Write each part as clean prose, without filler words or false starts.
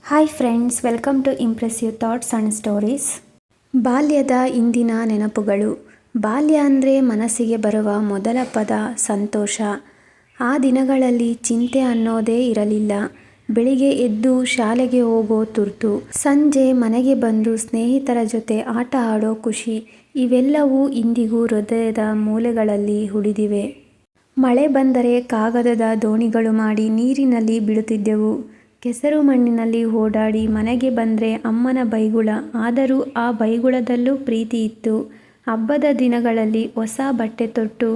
Hi friends, welcome to impressive thoughts and stories. ಬಾಲ್ಯದ ಇಂದಿನ ನೆನಪುಗಳು. ಬಾಲ್ಯ ಅಂದರೆ ಮನಸ್ಸಿಗೆ ಬರುವ ಮೊದಲ ಪದ ಸಂತೋಷ. ಆ ದಿನಗಳಲ್ಲಿ ಚಿಂತೆ ಅನ್ನೋದೇ ಇರಲಿಲ್ಲ. ಬೆಳಿಗ್ಗೆ ಎದ್ದು ಶಾಲೆಗೆ ಹೋಗೋ ತುರ್ತು, ಸಂಜೆ ಮನೆಗೆ ಬಂದು ಸ್ನೇಹಿತರ ಜೊತೆ ಆಟ ಆಡೋ ಖುಷಿ, ಇವೆಲ್ಲವೂ ಇಂದಿಗೂ ಹೃದಯದ ಮೂಲೆಗಳಲ್ಲಿ ಉಳಿದಿವೆ. ಮಳೆ ಬಂದರೆ ಕಾಗದದ ದೋಣಿಗಳು ಮಾಡಿ ನೀರಿನಲ್ಲಿ ಬಿಡುತ್ತಿದ್ದೆವು. ಕೆಸರು ಮಣ್ಣಿನಲ್ಲಿ ಓಡಾಡಿ ಮನೆಗೆ ಬಂದರೆ ಅಮ್ಮನ ಬೈಗುಳ, ಆದರೂ ಆ ಬೈಗುಳದಲ್ಲೂ ಪ್ರೀತಿ ಇತ್ತು. ಹಬ್ಬದ ದಿನಗಳಲ್ಲಿ ಹೊಸ ಬಟ್ಟೆ ತೊಟ್ಟು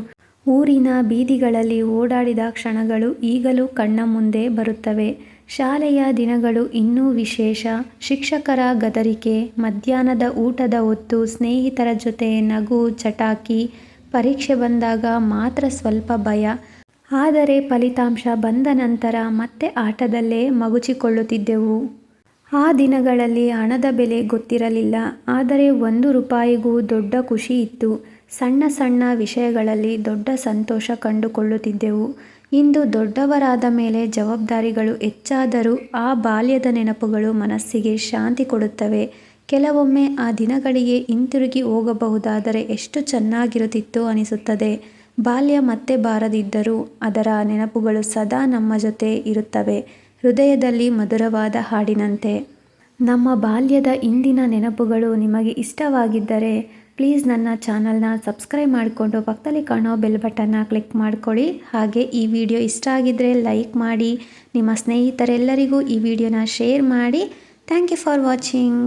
ಊರಿನ ಬೀದಿಗಳಲ್ಲಿ ಓಡಾಡಿದ ಕ್ಷಣಗಳು ಈಗಲೂ ಕಣ್ಣ ಮುಂದೆ ಬರುತ್ತವೆ. ಶಾಲೆಯ ದಿನಗಳು ಇನ್ನೂ ವಿಶೇಷ. ಶಿಕ್ಷಕರ ಗದರಿಕೆ, ಮಧ್ಯಾಹ್ನದ ಊಟದ ಹೊತ್ತು ಸ್ನೇಹಿತರ ಜೊತೆ ನಗು ಚಟಾಕಿ, ಪರೀಕ್ಷೆ ಬಂದಾಗ ಮಾತ್ರ ಸ್ವಲ್ಪ ಭಯ. ಆದರೆ ಫಲಿತಾಂಶ ಬಂದ ನಂತರ ಮತ್ತೆ ಆಟದಲ್ಲೇ ಮಗುಚಿಕೊಳ್ಳುತ್ತಿದ್ದೆವು. ಆ ದಿನಗಳಲ್ಲಿ ಹಣದ ಬೆಲೆ ಗೊತ್ತಿರಲಿಲ್ಲ, ಆದರೆ 1 ರೂಪಾಯಿಗೂ ದೊಡ್ಡ ಖುಷಿ ಇತ್ತು. ಸಣ್ಣ ಸಣ್ಣ ವಿಷಯಗಳಲ್ಲಿ ದೊಡ್ಡ ಸಂತೋಷ ಕಂಡುಕೊಳ್ಳುತ್ತಿದ್ದೆವು. ಇಂದು ದೊಡ್ಡವರಾದ ಮೇಲೆ ಜವಾಬ್ದಾರಿಗಳು ಹೆಚ್ಚಾದರೂ ಆ ಬಾಲ್ಯದ ನೆನಪುಗಳು ಮನಸ್ಸಿಗೆ ಶಾಂತಿ ಕೊಡುತ್ತವೆ. ಕೆಲವೊಮ್ಮೆ ಆ ದಿನಗಳಿಗೆ ಹಿಂತಿರುಗಿ ಹೋಗಬಹುದಾದರೆ ಎಷ್ಟು ಚೆನ್ನಾಗಿರುತ್ತಿತ್ತು ಅನಿಸುತ್ತದೆ. ಬಾಲ್ಯ ಮತ್ತೆ ಬಾರದಿದ್ದರೂ ಅದರ ನೆನಪುಗಳು ಸದಾ ನಮ್ಮ ಜೊತೆ ಇರುತ್ತವೆ, ಹೃದಯದಲ್ಲಿ ಮಧುರವಾದ ಹಾಡಿನಂತೆ. ನಮ್ಮ ಬಾಲ್ಯದ ಇಂದಿನ ನೆನಪುಗಳು ನಿಮಗೆ ಇಷ್ಟವಾಗಿದ್ದರೆ ಪ್ಲೀಸ್ ನನ್ನ ಚಾನಲ್ನ ಸಬ್ಸ್ಕ್ರೈಬ್ ಮಾಡಿಕೊಂಡು ಪಕ್ಕದಲ್ಲಿ ಕಾಣೋ ಬೆಲ್ ಬಟನ್ನ ಕ್ಲಿಕ್ ಮಾಡ್ಕೊಳ್ಳಿ. ಹಾಗೆ ಈ ವಿಡಿಯೋ ಇಷ್ಟ ಆಗಿದ್ದರೆ ಲೈಕ್ ಮಾಡಿ, ನಿಮ್ಮ ಸ್ನೇಹಿತರೆಲ್ಲರಿಗೂ ಈ ವಿಡಿಯೋನ ಶೇರ್ ಮಾಡಿ. Thank you for watching.